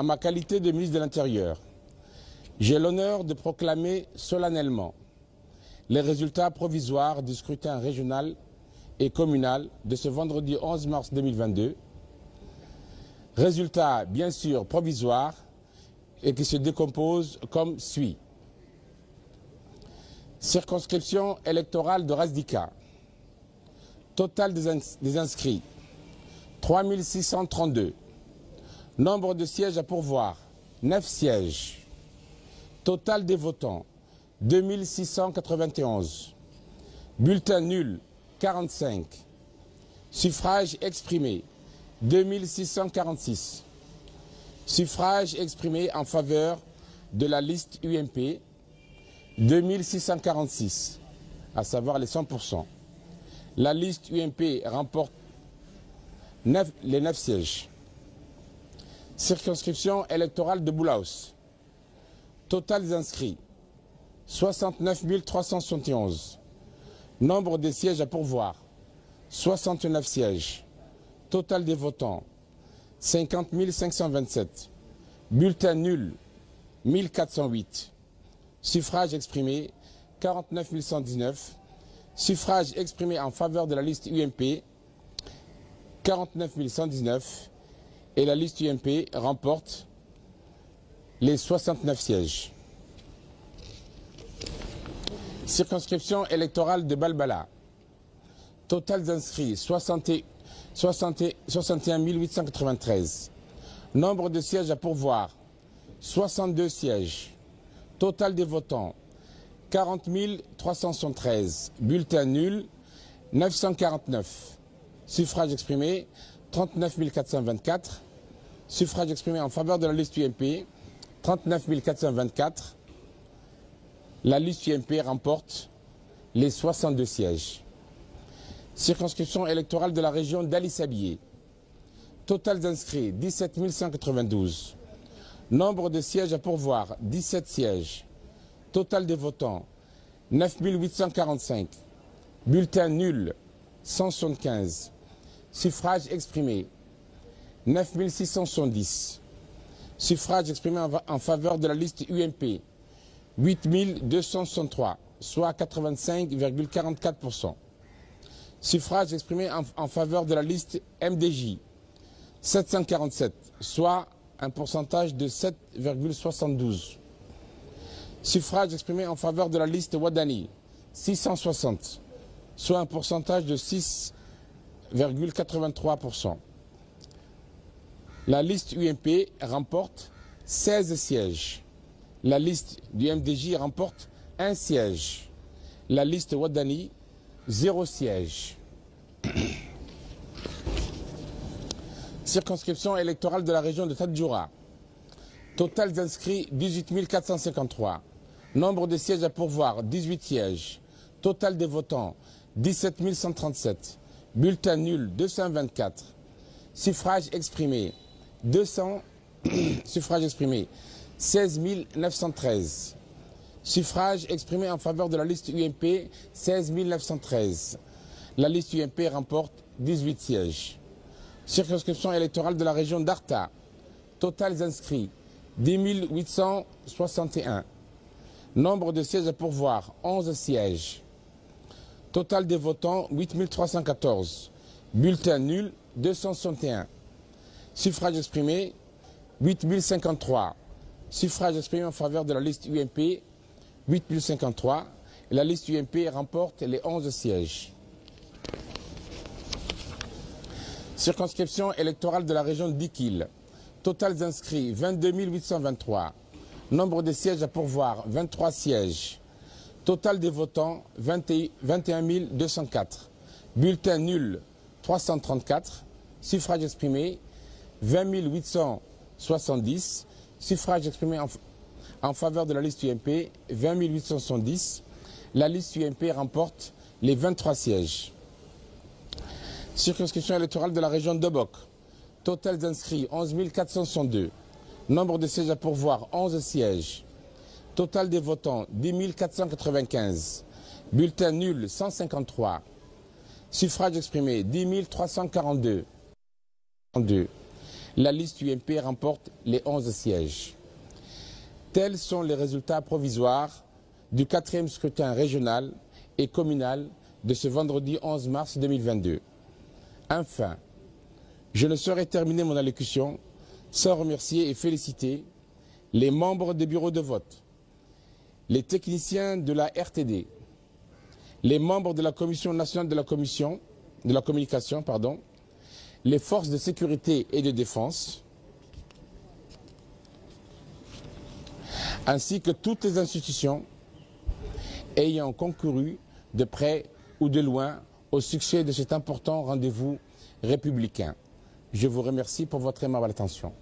En ma qualité de ministre de l'Intérieur, j'ai l'honneur de proclamer solennellement les résultats provisoires du scrutin régional et communal de ce vendredi 11 mars 2022. Résultats bien sûr provisoires et qui se décomposent comme suit. Circonscription électorale de Razdika. Total des inscrits, 3632. Nombre de sièges à pourvoir, 9 sièges. Total des votants, 2691. Bulletin nul, 45. Suffrage exprimé, 2646. Suffrage exprimé en faveur de la liste UMP, 2646, à savoir les 100%. La liste UMP remporte les 9 sièges. Circonscription électorale de Boulaous. Total des inscrits, 69 371. Nombre de sièges à pourvoir, 69 sièges. Total des votants, 50 527. Bulletin nul, 1408. Suffrage exprimé, 49 119. Suffrage exprimé en faveur de la liste UMP, 49 119. Et la liste UMP remporte les 69 sièges. Circonscription électorale de Balbala. Total d'inscrits, 61 893. Nombre de sièges à pourvoir, 62 sièges. Total des votants, 40 373. Bulletin nul, 949. Suffrage exprimé, 39 424. Suffrage exprimé en faveur de la liste UMP, 39 424. La liste UMP remporte les 62 sièges. Circonscription électorale de la région d'Ali-Sabié. Total d'inscrits, 17 192. Nombre de sièges à pourvoir, 17 sièges. Total des votants, 9 845. Bulletin nul, 175. Suffrage exprimé, 9 670. Suffrage exprimé en faveur de la liste UMP, 8 263, soit 85,44%. Suffrage exprimé en faveur de la liste MDJ, 747, soit un pourcentage de 7,72. Suffrage exprimé en faveur de la liste Wadani, 660, soit un pourcentage de 6,83%. La liste UMP remporte 16 sièges. La liste du MDJ remporte 1 siège. La liste Wadani, 0 siège. Circonscription électorale de la région de Tadjoura. Total d'inscrits, 18 453. Nombre de sièges à pourvoir, 18 sièges. Total des votants, 17 137. Bulletin nul, 224. Suffrage exprimé, 200. Suffrage exprimé, 16 913. Suffrage exprimé en faveur de la liste UMP, 16 913. La liste UMP remporte 18 sièges. Circonscription électorale de la région d'Arta. Total inscrits, 10 861. Nombre de sièges à pourvoir, 11 sièges. Total des votants, 8 314. Bulletin nul, 261. Suffrage exprimé, 8 053. Suffrage exprimé en faveur de la liste UMP, 8 053. Et la liste UMP remporte les 11 sièges. Circonscription électorale de la région d'Ikil. Total d'inscrits, 22 823. Nombre de sièges à pourvoir, 23 sièges. Total des votants, 21 204. Bulletin nul, 334. Suffrage exprimé, 20 870. Suffrage exprimé en faveur de la liste UMP, 20 870. La liste UMP remporte les 23 sièges. Circonscription électorale de la région d'Obok. Total d'inscrits, 11 462. Nombre de sièges à pourvoir, 11 sièges. Total des votants, 10 495. Bulletin nul, 153. Suffrage exprimé, 10 342. la liste UMP remporte les 11 sièges. Tels sont les résultats provisoires du 4e scrutin régional et communal de ce vendredi 11 mars 2022. Enfin, je ne saurais terminer mon allocution sans remercier et féliciter les membres des bureaux de vote, les techniciens de la RTD, les membres de la Commission nationale de la communication, les forces de sécurité et de défense, ainsi que toutes les institutions ayant concouru de près ou de loin au succès de cet important rendez-vous républicain. Je vous remercie pour votre aimable attention.